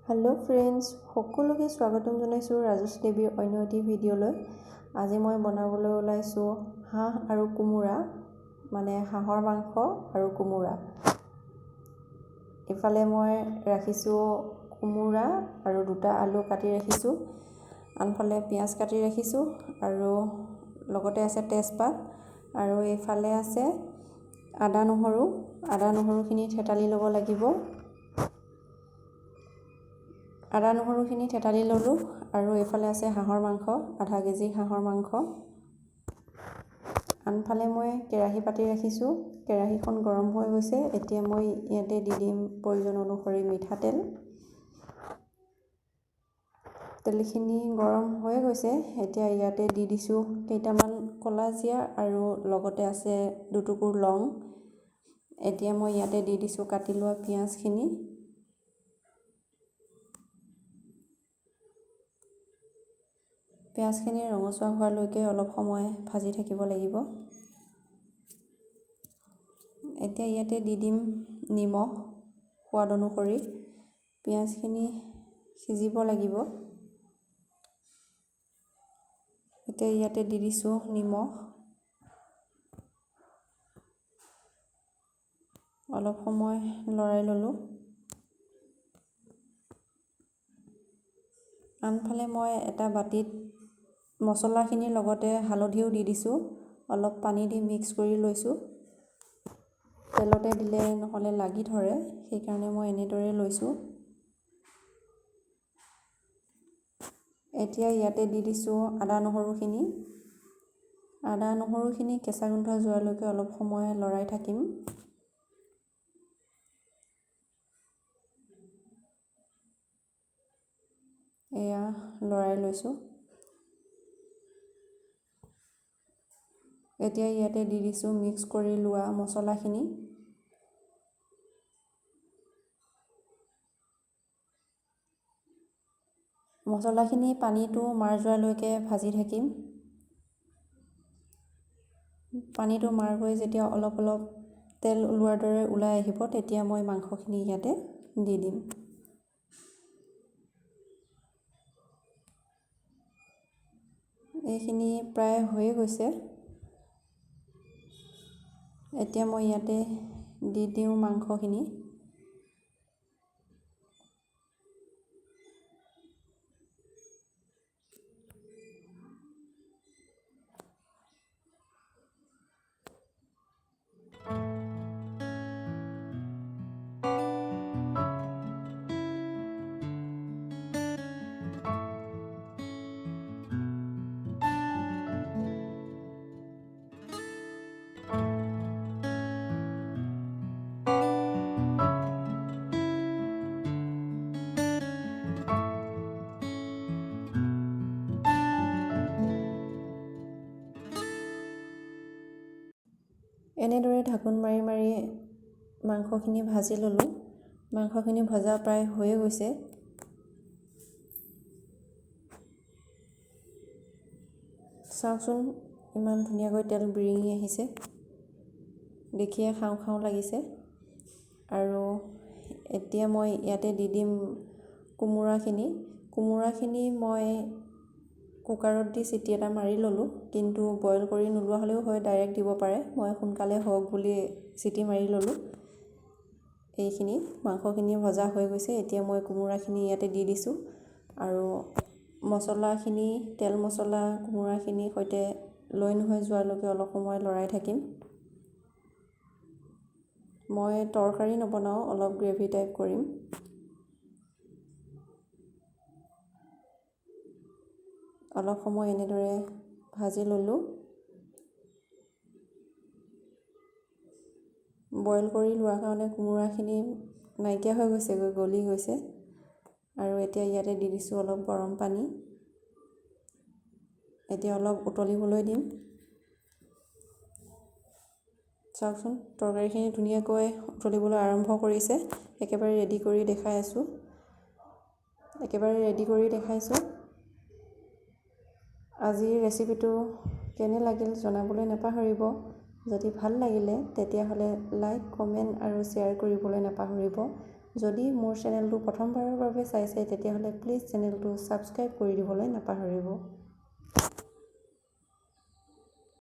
Hello' friends, সকলোকে স্বাগতম জনাইছোঁ ৰাজশ্ৰী দেৱীৰ অন্য এটি ভিডিঅ'লৈ। আজি মই বনাবলৈ ওলাইছোঁ হাঁহ আৰু কোমোৰা, মানে হাঁহৰ মাংস আৰু কোমোৰা। ইফালে মই ৰাখিছোঁ কোমোৰা আৰু দুটা আলু কাটি ৰাখিছোঁ, আনফালে পিঁয়াজ কাটি ৰাখিছোঁ আৰু লগতে আছে তেজপাত আৰু এইফালে আছে আদা নহৰুখিনি থেতালি ল'ব লাগিব। আদা নহৰুখিনি থেতালি ল'লোঁ আৰু এইফালে আছে হাঁহৰ মাংস, আধা কেজি হাঁহৰ মাংস। আনফালে মই কেৰাহী পাতি ৰাখিছোঁ, কেৰাহীখন গৰম হৈ গৈছে। এতিয়া মই ইয়াতে দি দিম প্ৰয়োজন অনুসৰি মিঠাতেল। তেলখিনি গৰম হৈ গৈছে, এতিয়া ইয়াতে দি দিছোঁ কেইটামান ক'লা জিৰা আৰু লগতে আছে দুটুকুৰ লং। এতিয়া মই ইয়াতে দি দিছোঁ কাটি লোৱা পিঁয়াজখিনি। পিঁয়াজখিনি ৰঙচুৱা হোৱালৈকে অলপ সময় ভাজি থাকিব লাগিব। এতিয়া ইয়াতে দি দিম নিমখ সোৱাদ অনুসৰি। পিঁয়াজখিনি সিজিব লাগিব। এতিয়া ইয়াতে দি দিছোঁ নিমখ। অলপ সময় লৰাই ল'লোঁ। আনফালে মই এটা বাতিত মছলাখিনিৰ লগতে হালধিও দি দিছোঁ, অলপ পানী দি মিক্স কৰি লৈছোঁ। তেলতে দিলে নহ'লে লাগি ধৰে, সেইকাৰণে মই এনেদৰে লৈছোঁ। এতিয়া ইয়াতে দি দিছোঁ আদা নহৰুখিনি। আদা নহৰুখিনি কেঁচা গোন্ধ যোৱালৈকে অলপ সময় লৰাই থাকিম। এয়া লৰাই লৈছোঁ। এতিয়া ইয়াতে দি দিছোঁ মিক্স কৰি লোৱা মছলাখিনি। মছলাখিনি পানীটো মাৰ যোৱালৈকে ভাজি থাকিম। পানীটো মাৰ গৈ যেতিয়া অলপ অলপ তেল ওলোৱাৰ দৰে ওলাই আহিব, তেতিয়া মই মাংসখিনি ইয়াতে দি দিম। এইখিনি প্ৰায় হৈয়ে গৈছে। এতিয়া মই ইয়াতে দি দিওঁ মাংসখিনি। এনেদৰে ঢাকোন মাৰি মাৰি মাংসখিনি ভাজি ল'লোঁ। মাংসখিনি ভজা প্ৰায় হৈয়ে গৈছে। চাওকচোন, ইমান ধুনীয়াকৈ তেল বিৰিঙি আহিছে, দেখিয়ে খাওঁ খাওঁ লাগিছে। আৰু এতিয়া মই ইয়াতে দি দিম কোমোৰাখিনি মই কুকাৰত দি চিটি এটা মাৰি ল'লোঁ, কিন্তু বইল কৰি নোলোৱা হ'লেও হয়, ডাইৰেক্ট দিব পাৰে। মই সোনকালে হওক বুলি চিটি মাৰি ল'লোঁ। এইখিনি মাংসখিনি ভজা হৈ গৈছে। এতিয়া মই কোমোৰাখিনি ইয়াতে দি দিছোঁ আৰু মছলাখিনি, তেল মছলা কোমোৰাখিনিৰ সৈতে লৈ নহয় যোৱালৈকে অলপ সময় লৰাই থাকিম। মই তৰকাৰী নবনাওঁ, অলপ গ্ৰেভি টাইপ কৰিম। অলপ সময় এনেদৰে ভাজি ল'লোঁ। বইল কৰি লোৱাৰ কাৰণে কোমোৰাখিনি নাইকিয়া হৈ গৈছেগৈ, গলি গৈছে। আৰু এতিয়া ইয়াতে দি দিছোঁ অলপ গৰম পানী। এতিয়া অলপ উতলিবলৈ দিম। চাওকচোন, তৰকাৰীখিনি ধুনীয়াকৈ উতলিবলৈ আৰম্ভ কৰিছে। একেবাৰে ৰেডি কৰি দেখাইছোঁ। আজিৰ ৰেচিপিটো কেনে লাগিল জনাবলৈ নাপাহৰিব। যদি ভাল লাগিলে তেতিয়াহ'লে লাইক, কমেণ্ট আৰু শ্বেয়াৰ কৰিবলৈ নাপাহৰিব। যদি মোৰ চেনেলটো প্ৰথমবাৰৰ বাবে চাইছে তেতিয়াহ'লে প্লিজ চেনেলটো ছাবস্ক্ৰাইব কৰি দিবলৈ নাপাহৰিব।